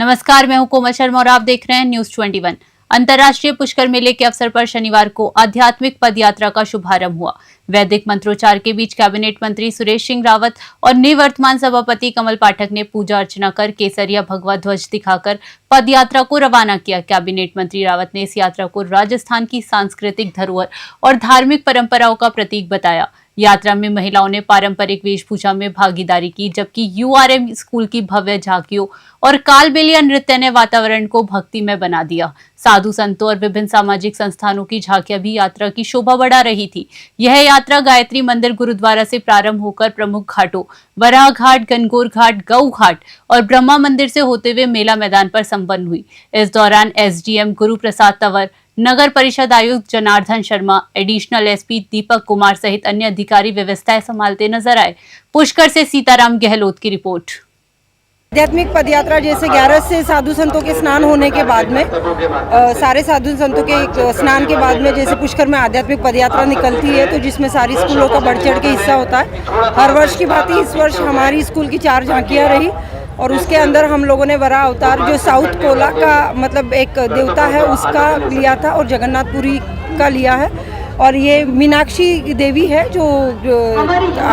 नमस्कार, मैं हूं कोमल शर्मा और आप देख रहे हैं न्यूज 21। अंतर्राष्ट्रीय पुष्कर मेले के अवसर पर शनिवार को आध्यात्मिक पदयात्रा का शुभारंभ हुआ। वैदिक मंत्रोच्चार के बीच कैबिनेट मंत्री सुरेश सिंह रावत और निवर्तमान सभापति कमल पाठक ने पूजा अर्चना कर केसरिया भगवा ध्वज दिखाकर पदयात्रा को रवाना किया। कैबिनेट मंत्री रावत ने इस यात्रा को राजस्थान की सांस्कृतिक धरोहर और धार्मिक परंपराओं का प्रतीक बताया। यात्रा में महिलाओं ने पारंपरिक वेशभूषा में भागीदारी की, जबकि यूआरएम स्कूल की भव्य झांकियों और कालबेलिया नृत्य ने वातावरण को भक्तिमय बना दिया। साधु संतों और विभिन्न सामाजिक संस्थानों की झांकियां भी यात्रा की शोभा बढ़ा रही थी। यह यात्रा गायत्री मंदिर गुरुद्वारा से प्रारंभ होकर प्रमुख घाटों वराह घाट, गनगौर घाट, गऊ घाट और ब्रह्मा मंदिर से होते हुए मेला मैदान पर संपन्न हुई। इस दौरान एसडीएम गुरु प्रसाद तंवर, नगर परिषद आयुक्त जनार्दन शर्मा, एडिशनल एसपी दीपक कुमार सहित अन्य अधिकारी व्यवस्थाएं संभालते नजर आए। पुष्कर से सीताराम गहलोत की रिपोर्ट। आध्यात्मिक पदयात्रा जैसे 11 से साधु संतों के स्नान होने के बाद में सारे साधु संतों के स्नान के बाद में जैसे पुष्कर में आध्यात्मिक पदयात्रा निकलती है, तो जिसमें सारी स्कूलों का बढ़ चढ़ के हिस्सा होता है। हर वर्ष की भांति इस वर्ष हमारी स्कूल की 4 झांकियाँ रही और उसके अंदर हम लोगों ने वराह अवतार जो साउथ कोला का मतलब एक देवता है उसका लिया था और जगन्नाथपुरी का लिया है। और ये मीनाक्षी देवी है जो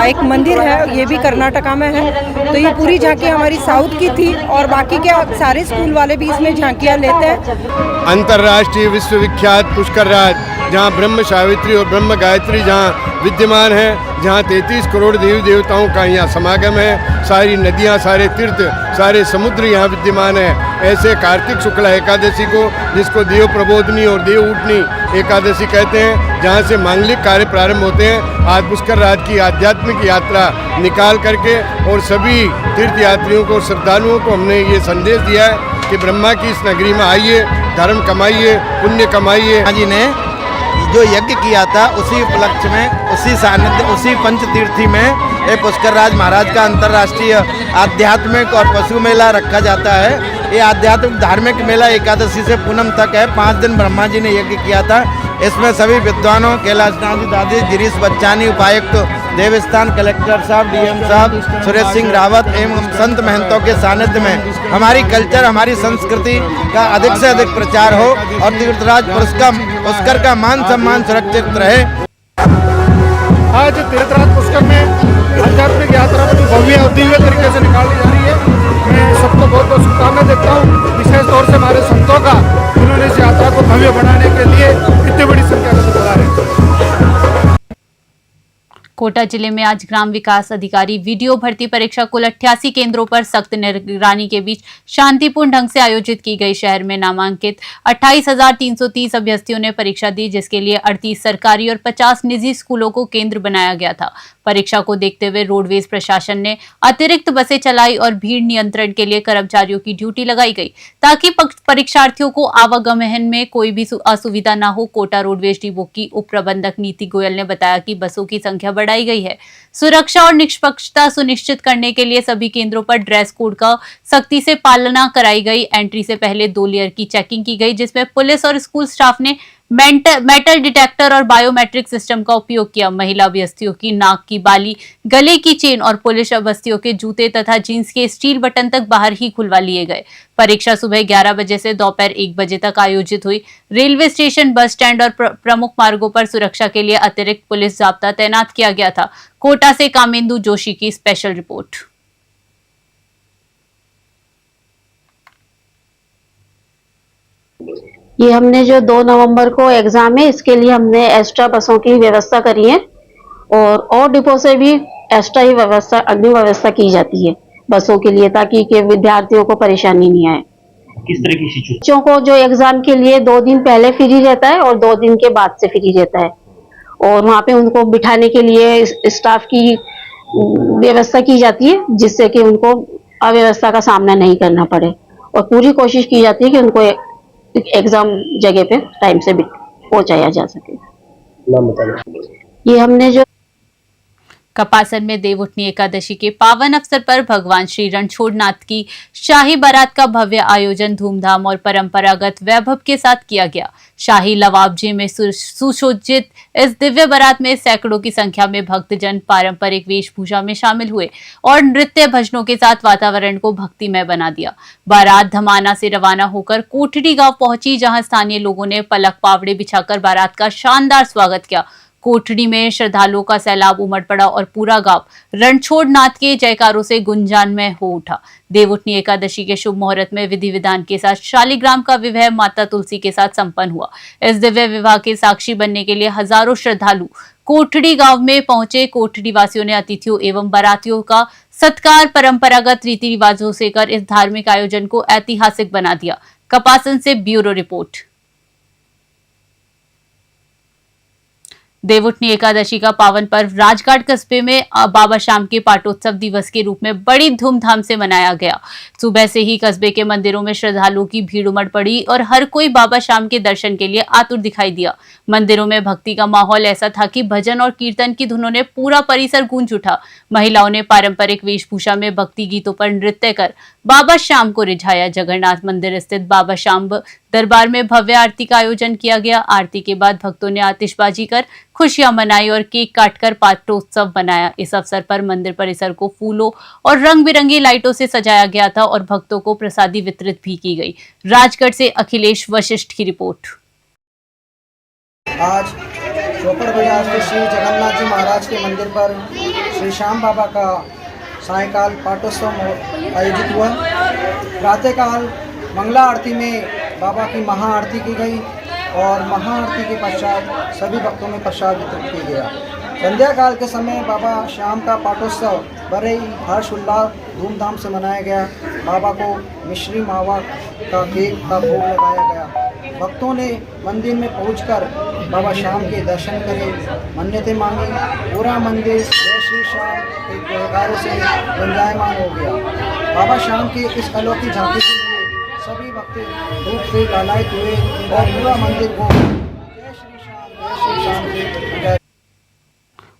एक मंदिर है, ये भी कर्नाटका में है। तो ये पूरी झांकी हमारी साउथ की थी और बाकी के सारे स्कूल वाले भी इसमें झांकियाँ लेते हैं। अंतर्राष्ट्रीय विश्वविख्यात पुष्कर राज, जहाँ ब्रह्म सावित्री और ब्रह्म गायत्री जहाँ विद्यमान है, जहाँ 33 करोड़ देवी देवताओं का यहाँ समागम है, सारी नदियाँ, सारे तीर्थ, सारे समुद्र यहाँ विद्यमान है। ऐसे कार्तिक शुक्ला एकादशी को, जिसको देव प्रबोधनी और देव उठनी एकादशी कहते हैं, जहाँ से मांगलिक कार्य प्रारंभ होते हैं, आज पुष्कर राज की आध्यात्मिक यात्रा निकाल करके और सभी तीर्थ यात्रियों को, श्रद्धालुओं को हमने ये संदेश दिया है कि ब्रह्मा की इस नगरी में आइए, धर्म कमाइए, पुण्य कमाइए। जी ने जो यज्ञ किया था उसी उपलक्ष्य में, उसी सानिध्य, उसी पंचतीर्थी में ये पुष्कर राज महाराज का अंतर्राष्ट्रीय आध्यात्मिक और पशु मेला रखा जाता है। ये आध्यात्मिक धार्मिक मेला एकादशी से पूनम तक है। 5 दिन ब्रह्मा जी ने यज्ञ किया था। इसमें सभी विद्वानों, कैलाशनाथ दादी, गिरीश बच्चानी, उपायुक्त देवस्थान, कलेक्टर साहब, डीएम साहब, सुरेश सिंह रावत एवं संत महंतों के सानिध्य में हमारी कल्चर, हमारी संस्कृति का अधिक से अधिक प्रचार हो और तीर्थराज पुष्कर का मान सम्मान सुरक्षित रहे। आज तीर्थराज पुष्कर में आध्यात्मिक यात्रा बड़ी भव्य और दिव्य तरीके से निकाली जा रही है। मैं सबको बहुत बहुत शुभकामनाएं देता हूँ, विशेष तौर से हमारे संतों का, जिन्होंने इस यात्रा को भव्य बनाने के लिए इतनी बड़ी संख्या में बुला रहे हैं। कोटा जिले में आज ग्राम विकास अधिकारी वीडियो भर्ती परीक्षा कुल 88 केंद्रों पर सख्त निगरानी के बीच शांतिपूर्ण ढंग से आयोजित की गई। शहर में नामांकित 28,330 अभ्यर्थियों ने परीक्षा दी, जिसके लिए 38 सरकारी और 50 निजी स्कूलों को केंद्र बनाया गया था। परीक्षा को देखते हुए रोडवेज प्रशासन ने अतिरिक्त बसें चलाई और भीड़ नियंत्रण के लिए कर्मचारियों की ड्यूटी लगाई गई, ताकि परीक्षार्थियों को आवागमन में कोई भी असुविधा न हो। कोटा रोडवेज डिपो की उप प्रबंधक नीति गोयल ने बताया कि बसों की संख्या बढ़ाई गई है। सुरक्षा और निष्पक्षता सुनिश्चित करने के लिए सभी केंद्रों पर ड्रेस कोड का सख्ती से पालना कराई गई। एंट्री से पहले 2 लेयर की चेकिंग की गई, जिसमें पुलिस और स्कूल स्टाफ ने मेटल डिटेक्टर और बायोमेट्रिक सिस्टम का उपयोग किया। महिला अभ्यर्थियों की नाक की बाली, गले की चेन और पुलिस अभ्यर्थियों के जूते तथा जींस के स्टील बटन तक बाहर ही खुलवा लिए गए। परीक्षा सुबह 11 बजे से दोपहर 1 बजे तक आयोजित हुई। रेलवे स्टेशन, बस स्टैंड और प्रमुख मार्गों पर सुरक्षा के लिए अतिरिक्त पुलिस जाब्ता तैनात किया गया था। कोटा से कामेंदु जोशी की स्पेशल रिपोर्ट। ये हमने जो 2 नवंबर को एग्जाम है, इसके लिए हमने एक्स्ट्रा बसों की व्यवस्था करी है और डिपो से भी एक्स्ट्रा ही व्यवस्था, अग्नि व्यवस्था की जाती है बसों के लिए, ताकि के विद्यार्थियों को परेशानी नहीं आए। किस तरह की सिचुएशन? बच्चों को जो एग्जाम के लिए 2 दिन पहले फ्री रहता है और 2 दिन के बाद से फ्री रहता है, और वहाँ पे उनको बिठाने के लिए स्टाफ की व्यवस्था की जाती है, जिससे कि उनको अव्यवस्था का सामना नहीं करना पड़े, और पूरी कोशिश की जाती है कि उनको एग्जाम जगह पे टाइम से पहुंचाया जा सके। नाम बताइए। ये हमने जो कपासन में देवउठनी एकादशी के पावन अवसर पर भगवान श्री रणछोड़नाथ की शाही बारात का भव्य आयोजन धूमधाम और परंपरागत वैभव के साथ किया गया। शाही लवाबजे में सुसज्जित इस दिव्य बारात में सैकड़ों की संख्या में भक्तजन पारंपरिक वेशभूषा में शामिल हुए और नृत्य भजनों के साथ वातावरण को भक्तिमय बना दिया। बारात धमाना से रवाना होकर कोठड़ी गांव पहुंची, जहां स्थानीय लोगों ने पलक पावड़े बिछाकर बारात का शानदार स्वागत किया। कोठड़ी में श्रद्धालुओं का सैलाब उमड़ पड़ा और पूरा गांव रणछोड़नाथ के जयकारों से गुंजानमय हो उठा। देवउठनी एकादशी के शुभ मुहूर्त में विधि विधान के साथ शालिग्राम का विवाह माता तुलसी के साथ संपन्न हुआ। इस दिव्य विवाह के साक्षी बनने के लिए हजारों श्रद्धालु कोठड़ी गांव में पहुंचे। कोठड़ी वासियों ने अतिथियों एवं बारातियों का सत्कार परंपरागत रीति रिवाजों से कर इस धार्मिक आयोजन को ऐतिहासिक बना दिया। कपासन से ब्यूरो रिपोर्ट। देवउठनी एकादशी का पावन पर्व राजघाट कस्बे में बाबा शाम के पाटोत्सव दिवस के रूप में बड़ी धूमधाम से मनाया गया। सुबह से ही कस्बे के मंदिरों में श्रद्धालुओं की भीड़ उमड़ पड़ी और हर कोई बाबा शाम के दर्शन के लिए आतुर दिखाई दिया। मंदिरों में भक्ति का माहौल ऐसा था कि भजन और कीर्तन की धुनों ने पूरा परिसर गूंज उठा। महिलाओं ने पारंपरिक वेशभूषा में भक्ति गीतों पर नृत्य कर बाबा शाम को रिझाया। जगन्नाथ मंदिर स्थित बाबा शाम दरबार में भव्य आरती का आयोजन किया गया। आरती के बाद भक्तों ने आतिशबाजी कर खुशियां मनाई और केक काटकर पाटोत्सव मनाया। इस अवसर पर मंदिर परिसर को फूलों और रंग बिरंगी लाइटों से सजाया गया था और भक्तों को प्रसादी वितरित भी की गई। राजगढ़ से अखिलेश वशिष्ठ की रिपोर्ट। आज चौपड़ बाजार स्थित श्री जगन्नाथ जी महाराज के मंदिर पर श्री श्याम बाबा का सायंकाल पाटोत्सव आयोजित हुआ। प्रातःकाल मंगला आरती में बाबा की महाआरती की गई और महाआरती के पश्चात सभी भक्तों में प्रसाद वितरित किया गया। संध्या काल के समय बाबा श्याम का पाटोत्सव बड़े ही हर्ष उल्लास धूमधाम से मनाया गया। बाबा को मिश्री मावा का केक का भोग लगाया गया। भक्तों ने मंदिर में पहुंचकर बाबा श्याम के दर्शन करे, मन्नतें मांगी। पूरा मंदिर जय श्री श्याम के जयकारों से गुंजायमान हो गया। बाबा श्याम की इस अलौकिक झांकी के लिए सभी भक्त धूप से लालायित हुए और पूरा मंदिर को जय श्री श्याम के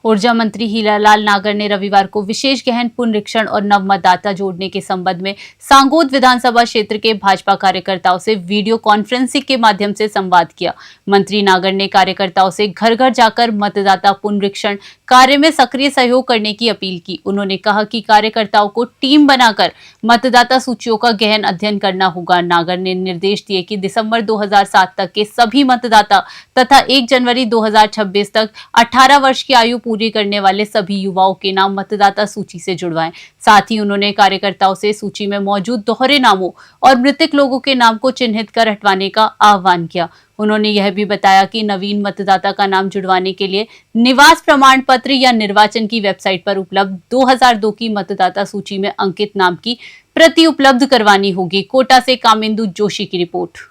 ऊर्जा मंत्री हीरालाल नागर ने रविवार को विशेष गहन पुनरीक्षण और नव मतदाता जोड़ने के संबंध में सांगोद विधानसभा क्षेत्र के भाजपा कार्यकर्ताओं से वीडियो कॉन्फ्रेंसिंग के माध्यम से संवाद किया। मंत्री नागर ने कार्यकर्ताओं से घर घर जाकर मतदाता पुनरीक्षण कार्य में सक्रिय सहयोग करने की अपील की। उन्होंने कहा कि कार्यकर्ताओं को टीम बनाकर मतदाता सूचियों का गहन अध्ययन करना होगा। नागर ने निर्देश दिए कि दिसंबर 2007 तक के सभी मतदाता तथा 1 जनवरी 2026 तक 18 वर्ष की आयु पूरी करने वाले सभी युवाओं के नाम मतदाता सूची से जुड़वाएं। साथ ही उन्होंने कार्यकर्ताओं से सूची में मौजूद दोहरे नामों और मृतक लोगों के नाम को चिन्हित कर हटवाने का आह्वान किया। उन्होंने यह भी बताया कि नवीन मतदाता का नाम जुड़वाने के लिए निवास प्रमाण पत्र या निर्वाचन की वेबसाइट पर उपलब्ध 2002 की मतदाता सूची में अंकित नाम की प्रति उपलब्ध करवानी होगी। कोटा से कामिंदु जोशी की रिपोर्ट।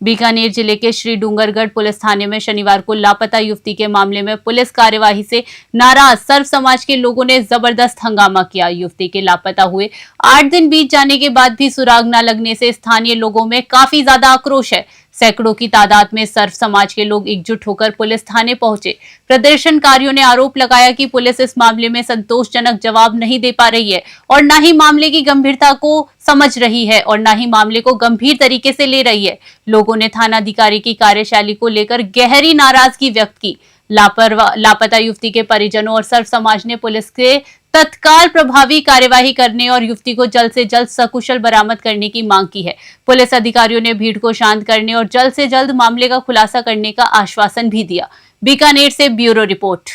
बीकानेर जिले के श्री डूंगरगढ़ पुलिस थाने में शनिवार को लापता युवती के मामले में पुलिस कार्यवाही से नाराज सर्व समाज के लोगों ने जबरदस्त हंगामा किया। युवती के लापता हुए 8 दिन बीत जाने के बाद भी सुराग न लगने से स्थानीय लोगों में काफी ज्यादा आक्रोश है। सैकड़ों की तादाद में सर्व समाज के लोग एकजुट होकर पुलिस थाने पहुंचे। प्रदर्शनकारियों ने आरोप लगाया कि पुलिस इस मामले में संतोषजनक जवाब नहीं दे पा रही है और न ही मामले की गंभीरता को समझ रही है और न ही मामले को गंभीर तरीके से ले रही है। लोगों ने थानाधिकारी की कार्यशैली को लेकर गहरी नाराजगी व्यक्त की। लापता युवती के परिजनों और सर्व समाज ने पुलिस के तत्काल प्रभावी कार्यवाही करने और युवती को जल्द से जल्द सकुशल बरामद करने की मांग की है। पुलिस अधिकारियों ने भीड़ को शांत करने और जल्द से जल्द मामले का खुलासा करने का आश्वासन भी दिया। बीकानेर से ब्यूरो रिपोर्ट।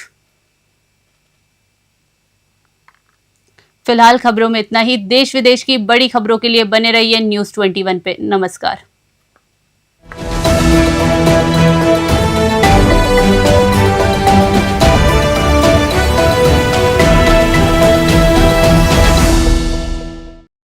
फिलहाल खबरों में इतना ही। देश विदेश की बड़ी खबरों के लिए बने रहिए News 21 पे। नमस्कार।